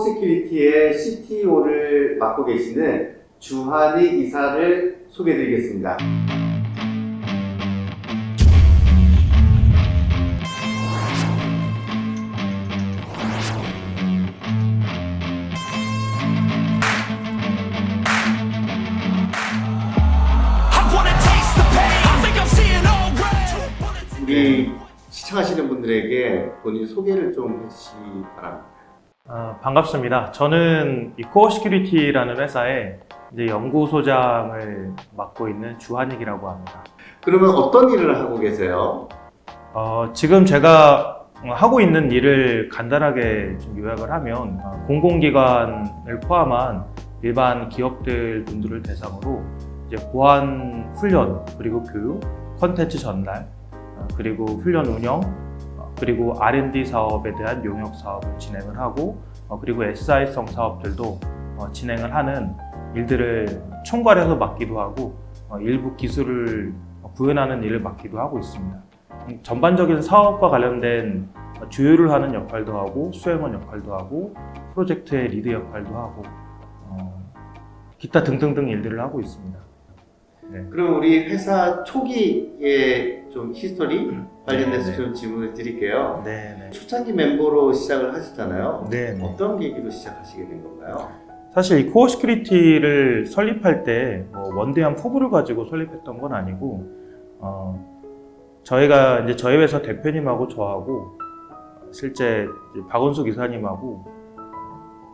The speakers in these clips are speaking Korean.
코어시큐리티의 CTO를 맡고 계시는 주한익 이사를 소개해드리겠습니다. 우리 시청하시는 분들에게 본인 소개를 좀 해주시기 바랍니다. 반갑습니다. 저는 이 코어시큐리티라는 회사의 이제 연구소장을 맡고 있는 주한익이라고 합니다. 그러면 어떤 일을 하고 계세요? 지금 제가 하고 있는 일을 간단하게 좀 요약을 하면 공공기관을 포함한 일반 기업들 분들을 대상으로 이제 보안 훈련, 그리고 교육, 컨텐츠 전달, 그리고 훈련 운영, 그리고 R&D 사업에 대한 용역 사업을 진행을 하고, 그리고 SI성 사업들도 진행을 하는 일들을 총괄해서 맡기도 하고, 일부 기술을 구현하는 일을 맡기도 하고 있습니다. 전반적인 사업과 관련된 조율을 하는 역할도 하고, 수행원 역할도 하고, 프로젝트의 리드 역할도 하고, 기타 등등등 일들을 하고 있습니다. 네. 그럼 우리 회사 초기의 좀 히스토리 관련돼서 좀 질문을 드릴게요. 네. 초창기 멤버로 시작을 하셨잖아요. 네. 어떤 계기로 시작하시게 된 건가요? 사실 이 코어 시큐리티를 설립할 때 원대한 포부를 가지고 설립했던 건 아니고, 저희가 이제 저희 회사 대표님하고 저하고 실제 박원숙 이사님하고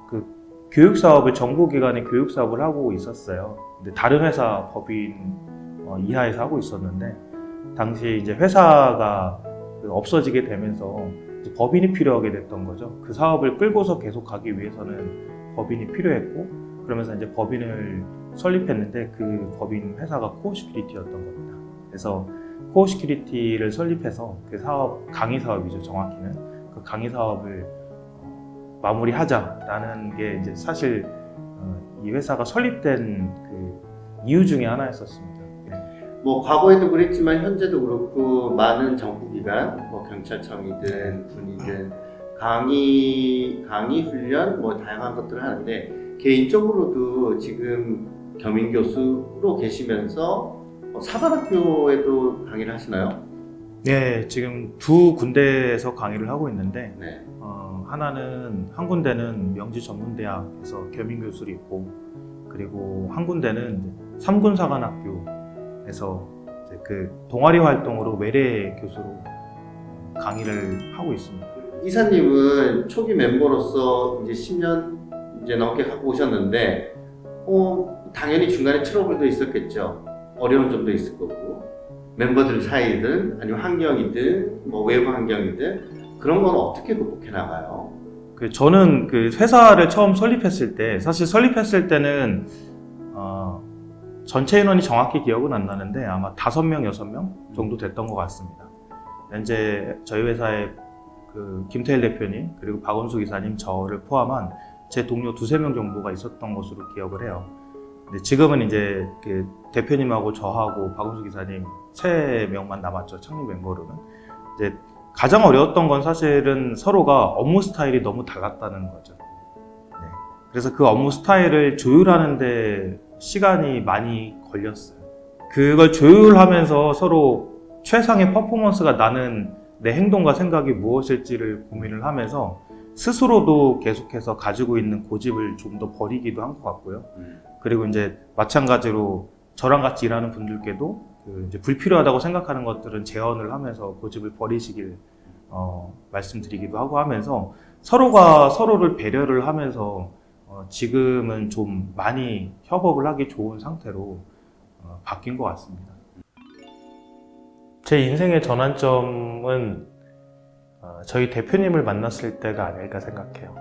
그 교육 사업을, 정부기관의 교육 사업을 하고 있었어요. 근데 다른 회사 법인 이하에서 하고 있었는데, 당시 이제 회사가 없어지게 되면서 이제 법인이 필요하게 됐던 거죠. 그 사업을 끌고서 계속 가기 위해서는 법인이 필요했고, 그러면서 이제 법인을 설립했는데 그 법인 회사가 코어 시큐리티였던 겁니다. 그래서 코어 시큐리티를 설립해서 그 사업, 강의 사업이죠, 정확히는. 그 강의 사업을 마무리하자라는 게 이제 사실 이 회사가 설립된 그 이유 중에 하나였었습니다. 뭐 과거에도 그랬지만 현재도 그렇고 많은 정부기관, 뭐 경찰청이든 군이든 강의 훈련 뭐 다양한 것들을 하는데, 개인적으로도 지금 겸임 교수로 계시면서 사관학교에도 강의를 하시나요? 네, 지금 두 군데에서 강의를 하고 있는데, 네. 하나는, 한 군데는 명지전문대학에서 겸임교수로 있고, 그리고 한 군데는 삼군사관학교에서 이제 그 동아리 활동으로 외래 교수로 강의를 하고 있습니다. 이사님은 초기 멤버로서 이제 10년 이제 넘게 갖고 오셨는데, 당연히 중간에 트러블도 있었겠죠. 어려운 점도 있을 거고, 멤버들 사이든 아니면 환경이든 뭐 외부 환경이든 그런 건 어떻게 극복해 나가요? 저는 그 회사를 처음 설립했을 때, 사실 설립했을 때는 전체 인원이 정확히 기억은 안 나는데 아마 5명, 6명 정도 됐던 것 같습니다. 이제 저희 회사의 그 김태일 대표님, 그리고 박원숙 이사님, 저를 포함한 제 동료 2-3명 정도가 있었던 것으로 기억을 해요. 근데 지금은 이제 그 대표님하고 저하고 박원숙 이사님 3명만 남았죠, 창립 멤버로는. 이제 가장 어려웠던 건 사실은 서로가 업무 스타일이 너무 달랐다는 거죠. 네. 그래서 그 업무 스타일을 조율하는데 시간이 많이 걸렸어요. 그걸 조율하면서 서로 최상의 퍼포먼스가 나는 내 행동과 생각이 무엇일지를 고민을 하면서 스스로도 계속해서 가지고 있는 고집을 좀 더 버리기도 한 것 같고요. 그리고 이제 마찬가지로 저랑 같이 일하는 분들께도 이제 불필요하다고 생각하는 것들은 제언을 하면서 고집을 버리시길 말씀드리기도 하고 하면서 서로가 서로를 배려를 하면서 지금은 좀 많이 협업을 하기 좋은 상태로 바뀐 것 같습니다. 제 인생의 전환점은 저희 대표님을 만났을 때가 아닐까 생각해요.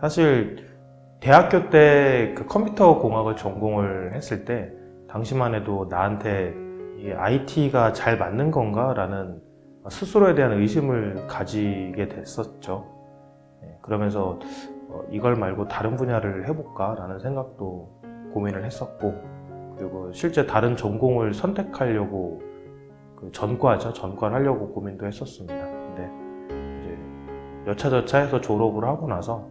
사실 대학교 때 그 컴퓨터 공학을 전공을 했을 때 당시만 해도 나한테 이 IT가 잘 맞는 건가? 라는 스스로에 대한 의심을 가지게 됐었죠. 그러면서 이걸 말고 다른 분야를 해볼까? 라는 생각도 고민을 했었고, 그리고 실제 다른 전공을 선택하려고 그 전과를 하려고 고민도 했었습니다. 근데 이제 여차저차해서 졸업을 하고 나서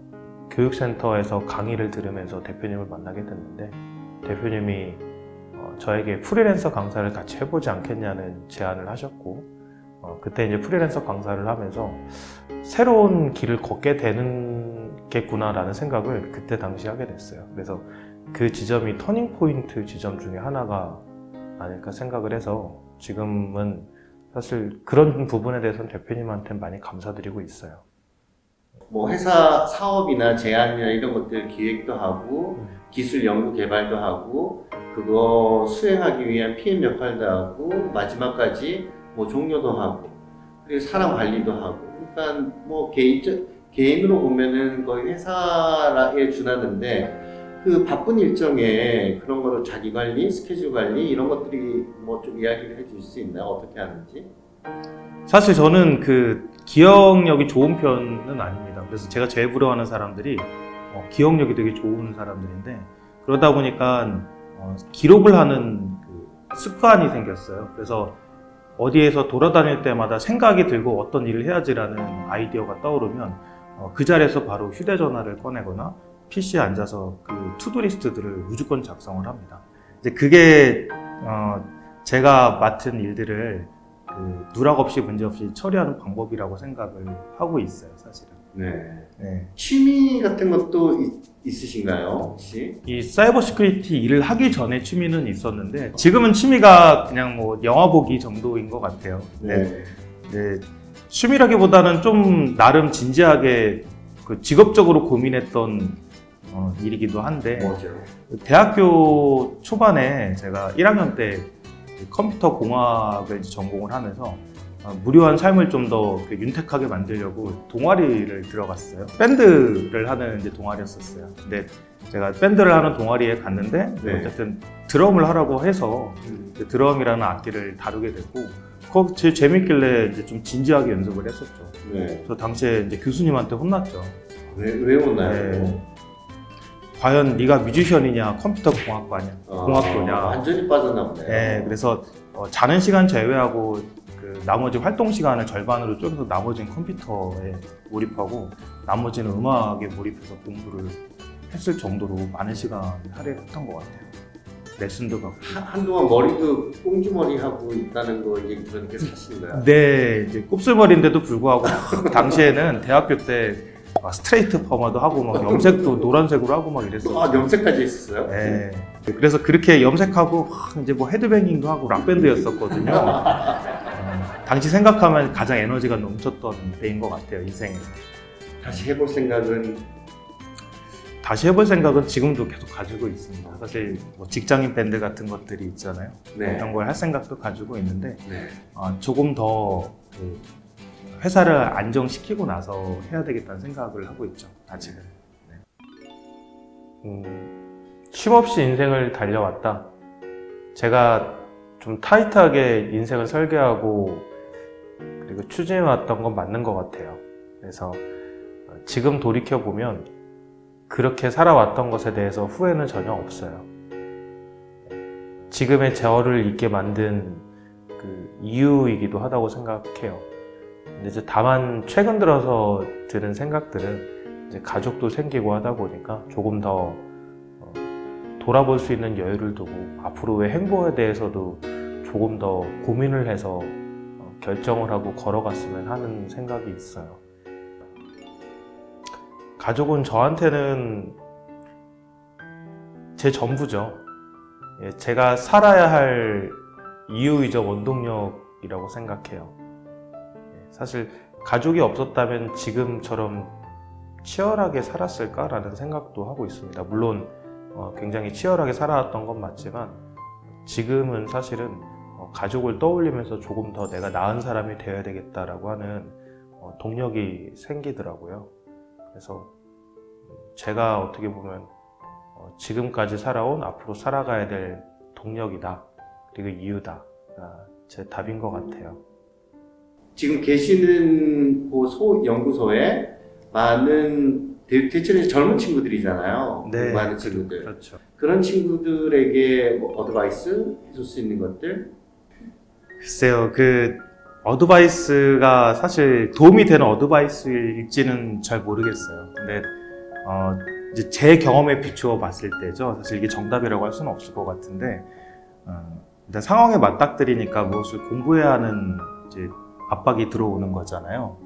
교육센터에서 강의를 들으면서 대표님을 만나게 됐는데 대표님이 저에게 프리랜서 강사를 같이 해보지 않겠냐는 제안을 하셨고 그때 이제 프리랜서 강사를 하면서 새로운 길을 걷게 되는겠구나라는 생각을 그때 당시 하게 됐어요. 그래서 그 지점이 터닝 포인트 지점 중에 하나가 아닐까 생각을 해서 지금은 사실 그런 부분에 대해서는 대표님한테 많이 감사드리고 있어요. 뭐 회사 사업이나 제안이나 이런 것들 기획도 하고 기술 연구 개발도 하고 그거 수행하기 위한 PM 역할도 하고 마지막까지 뭐 종료도 하고 그리고 사람 관리도 하고 그러니까 뭐 개인으로 보면은 거의 회사에 준하는데 그 바쁜 일정에 그런 거를 자기 관리, 스케줄 관리 이런 것들이 뭐 좀 이야기를 해줄 수 있나요? 어떻게 하는지? 사실 저는 그 기억력이 좋은 편은 아닙니다. 그래서 제가 제일 부러워하는 사람들이 기억력이 되게 좋은 사람들인데 그러다 보니까 기록을 하는 그 습관이 생겼어요. 그래서 어디에서 돌아다닐 때마다 생각이 들고 어떤 일을 해야지라는 아이디어가 떠오르면 그 자리에서 바로 휴대전화를 꺼내거나 PC에 앉아서 그 투두리스트들을 무조건 작성을 합니다. 이제 그게 제가 맡은 일들을 그 누락 없이 문제 없이 처리하는 방법이라고 생각을 하고 있어요, 사실은. 네. 취미 같은 것도 있으신가요, 혹시? 이 사이버 시큐리티 일을 하기 전에 취미는 있었는데 지금은 취미가 그냥 뭐 영화 보기 정도인 것 같아요. 네. 취미라기보다는 좀 나름 진지하게 그 직업적으로 고민했던 일이기도 한데 뭐죠? 대학교 초반에 제가 1학년 때 컴퓨터 공학을 전공을 하면서 무료한 삶을 좀 더 윤택하게 만들려고 동아리를 들어갔어요. 밴드를 하는 이제 동아리였었어요. 근데 제가 밴드를 하는 동아리에 갔는데 어쨌든 드럼을 하라고 해서 드럼이라는 악기를 다루게 됐고 그거 제일 재밌길래 이제 좀 진지하게 연습을 했었죠. 저 당시에 이제 교수님한테 혼났죠. 왜 혼나요? 네. 과연 네가 뮤지션이냐 컴퓨터 공학과냐 공학도냐 완전히 빠졌나 보네요. 네, 그래서 자는 시간 제외하고 그 나머지 활동 시간을 절반으로 쪼개서 나머지는 컴퓨터에 몰입하고 나머지는 음악에 몰입해서 공부를 했을 정도로 많은 시간을 할애했던 것 같아요. 레슨도 받고 한동안 머리도 꽁주머리 하고 있다는 거 이제 그렇게 사실인가요? 네, 이제 곱슬머리인데도 불구하고 당시에는 대학교 때 스트레이트 퍼마도 하고 막 염색도 노란색으로 하고 막 이랬어요. 염색까지 했었어요? 네. 그래서 그렇게 염색하고 이제 뭐 헤드뱅잉도 하고 락밴드였었거든요. 당시 생각하면 가장 에너지가 넘쳤던 때인 것 같아요, 인생에. 다시 해볼 생각은? 다시 해볼 생각은 지금도 계속 가지고 있습니다. 사실 뭐 직장인 밴드 같은 것들이 있잖아요. 그런 걸 할 생각도 가지고 있는데 조금 더 회사를 안정시키고 나서 해야 되겠다는 생각을 하고 있죠, 아직은. 쉼없이 인생을 달려왔다. 제가 좀 타이트하게 인생을 설계하고 그리고 추진해왔던 건 맞는 것 같아요. 그래서 지금 돌이켜보면 그렇게 살아왔던 것에 대해서 후회는 전혀 없어요. 지금의 저를 있게 만든 그 이유이기도 하다고 생각해요. 근데 이제 다만 최근 들어서 드는 생각들은 이제 가족도 생기고 하다 보니까 조금 더 돌아볼 수 있는 여유를 두고 앞으로의 행보에 대해서도 조금 더 고민을 해서 결정을 하고 걸어갔으면 하는 생각이 있어요. 가족은 저한테는 제 전부죠. 제가 살아야 할 이유이자 원동력이라고 생각해요. 사실 가족이 없었다면 지금처럼 치열하게 살았을까라는 생각도 하고 있습니다. 물론 굉장히 치열하게 살아왔던 건 맞지만 지금은 사실은 가족을 떠올리면서 조금 더 내가 나은 사람이 되어야 되겠다라고 하는 동력이 생기더라고요. 그래서 제가 어떻게 보면 지금까지 살아온 앞으로 살아가야 될 동력이다 그리고 이유다 제 답인 것 같아요. 지금 계시는 그 연구소에 많은 대체로 젊은 친구들이잖아요. 많은 친구들. 그렇죠. 그런 친구들에게 뭐 어드바이스 해줄 수 있는 것들? 글쎄요, 그 어드바이스가 사실 도움이 되는 어드바이스일지는 잘 모르겠어요. 근데 이제 제 경험에 비추어 봤을 때죠. 사실 이게 정답이라고 할 수는 없을 것 같은데, 일단 상황에 맞닥뜨리니까 무엇을 공부해야 하는 이제 압박이 들어오는 거잖아요.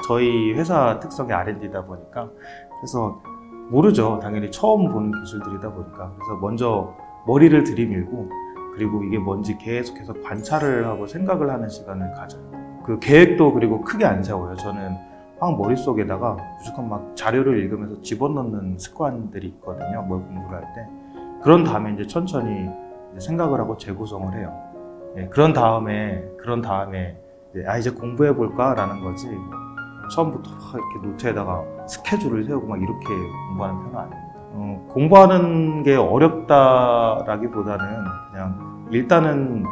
저희 회사 특성이 R&D다 보니까. 그래서 모르죠. 당연히 처음 보는 기술들이다 보니까. 그래서 먼저 머리를 들이밀고, 그리고 이게 뭔지 계속해서 관찰을 하고 생각을 하는 시간을 가져요. 그 계획도 그리고 크게 안 세워요. 저는 막 머릿속에다가 무조건 막 자료를 읽으면서 집어넣는 습관들이 있거든요. 뭘 공부를 할 때. 그런 다음에 이제 천천히 이제 생각을 하고 재구성을 해요. 예, 그런 다음에 이제 공부해 볼까라는 거지. 처음부터 막 이렇게 노트에다가 스케줄을 세우고 막 이렇게 공부하는 편은 아닙니다. 공부하는 게 어렵다라기보다는 그냥 일단은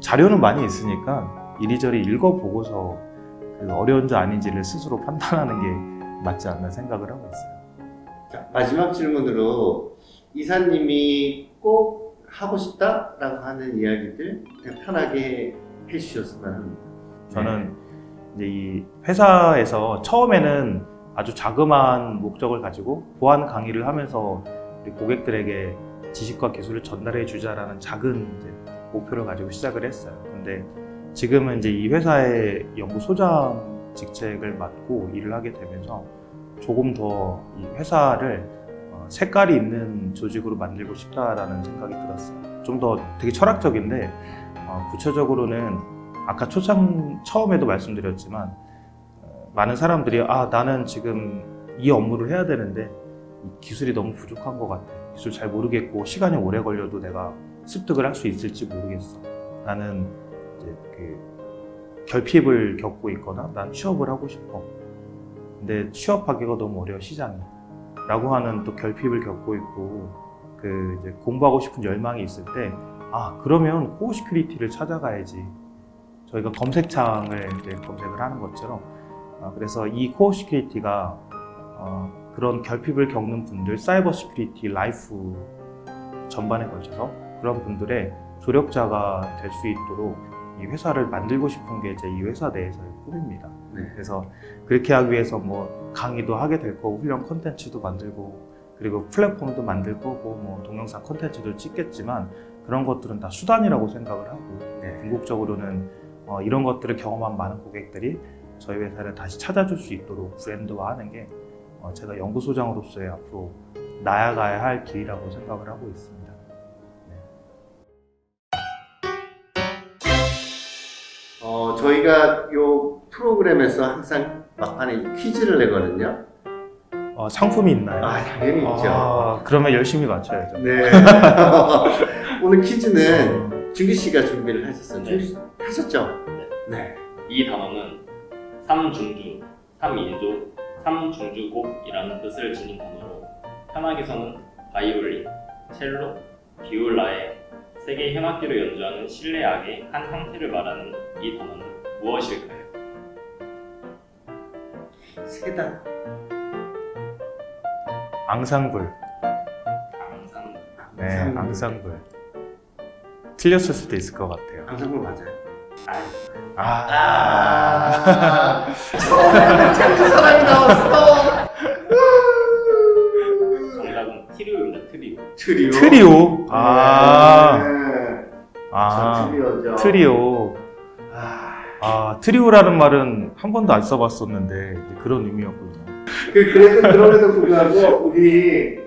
자료는 많이 있으니까 이리저리 읽어보고서 그 어려운지 아닌지를 스스로 판단하는 게 맞지 않나 생각을 하고 있어요. 자, 마지막 질문으로 이사님이 꼭 하고 싶다라고 하는 이야기들 그냥 편하게 해주셨으면 합니다. 저는 이제 이 회사에서 처음에는 아주 자그마한 목적을 가지고 보안 강의를 하면서 우리 고객들에게 지식과 기술을 전달해 주자라는 작은 이제 목표를 가지고 시작을 했어요. 근데 지금은 이제 이 회사의 연구소장 직책을 맡고 일을 하게 되면서 조금 더 이 회사를 색깔이 있는 조직으로 만들고 싶다라는 생각이 들었어요. 좀 더 되게 철학적인데 구체적으로는 아까 처음에도 말씀드렸지만 많은 사람들이 나는 지금 이 업무를 해야 되는데 기술이 너무 부족한 것 같아. 기술 잘 모르겠고 시간이 오래 걸려도 내가 습득을 할 수 있을지 모르겠어. 나는 이제 결핍을 겪고 있거나 난 취업을 하고 싶어. 근데 취업하기가 너무 어려워 시장이. 라고 하는 또 결핍을 겪고 있고 이제 공부하고 싶은 열망이 있을 때 그러면 코어 시큐리티를 찾아가야지. 저희가 검색창을 이제 검색을 하는 것처럼 그래서 이 코어 시큐리티가 그런 결핍을 겪는 분들, 사이버 시큐리티, 라이프 전반에 걸쳐서 그런 분들의 조력자가 될 수 있도록 이 회사를 만들고 싶은 게 제 이 회사 내에서의 꿈입니다. 네. 그래서 그렇게 하기 위해서 뭐 강의도 하게 될 거고 훈련 콘텐츠도 만들고 그리고 플랫폼도 만들 거고 뭐 동영상 콘텐츠도 찍겠지만 그런 것들은 다 수단이라고 생각을 하고 궁극적으로는 이런 것들을 경험한 많은 고객들이 저희 회사를 다시 찾아줄 수 있도록 브랜드화하는 게 제가 연구소장으로서의 앞으로 나아가야 할 길이라고 생각을 하고 있습니다. 저희가 요 프로그램에서 항상 막판에 퀴즈를 내거든요. 상품이 있나요? 당연히 있죠. 그러면 열심히 맞춰야죠. 네. 오늘 퀴즈는 준기 씨가 준비를 하셨어요. 네. 준기 씨 하셨죠? 네. 이 단어는 삼중주, 삼인조, 삼중주곡이라는 뜻을 지닌 단어로 현악에서는 바이올린, 첼로, 비올라의 세계 현악기로 연주하는 실내 악의 한 형태를 말하는 이 단어는 무엇일까요? 세단. 앙상블. 네, 앙상블. 앙상블. 틀렸을 수도 있을 것 같아요. 앙상블 맞아요. 정답은 사람이 나왔어. 트리오입니다. 트리오. 트리오. 트리오. 트리오죠. 트리오. 트리오라는 말은 한 번도 안 써봤었는데 그런 의미였군요. 그럼에도 불구하고 우리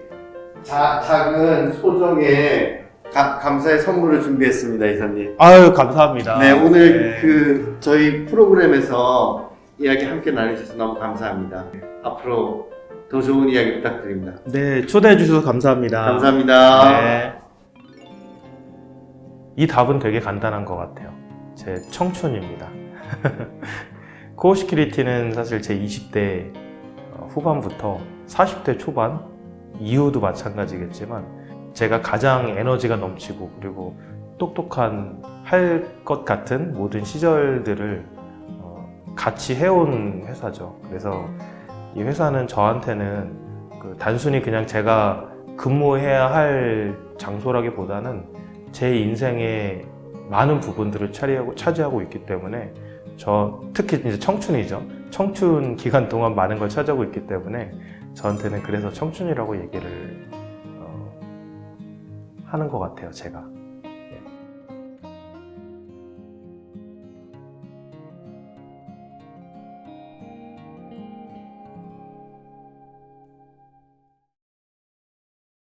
작은 소정의 감사의 선물을 준비했습니다, 이사님. 아유, 감사합니다. 네, 오늘 저희 프로그램에서 이야기 함께 나누셔서 너무 감사합니다. 앞으로 더 좋은 이야기 부탁드립니다. 네, 초대해 주셔서 감사합니다. 감사합니다. 네. 이 답은 되게 간단한 것 같아요. 제 청춘입니다. 코어 시큐리티는 사실 제 20대 후반부터 40대 초반 이후도 마찬가지겠지만 제가 가장 에너지가 넘치고 그리고 똑똑한 할 것 같은 모든 시절들을 같이 해온 회사죠. 그래서 이 회사는 저한테는 단순히 그냥 제가 근무해야 할 장소라기보다는 제 인생의 많은 부분들을 차지하고 있기 때문에 특히 이제 청춘이죠. 청춘 기간 동안 많은 걸 차지하고 있기 때문에 저한테는 그래서 청춘이라고 얘기를 하는 것 같아요, 제가.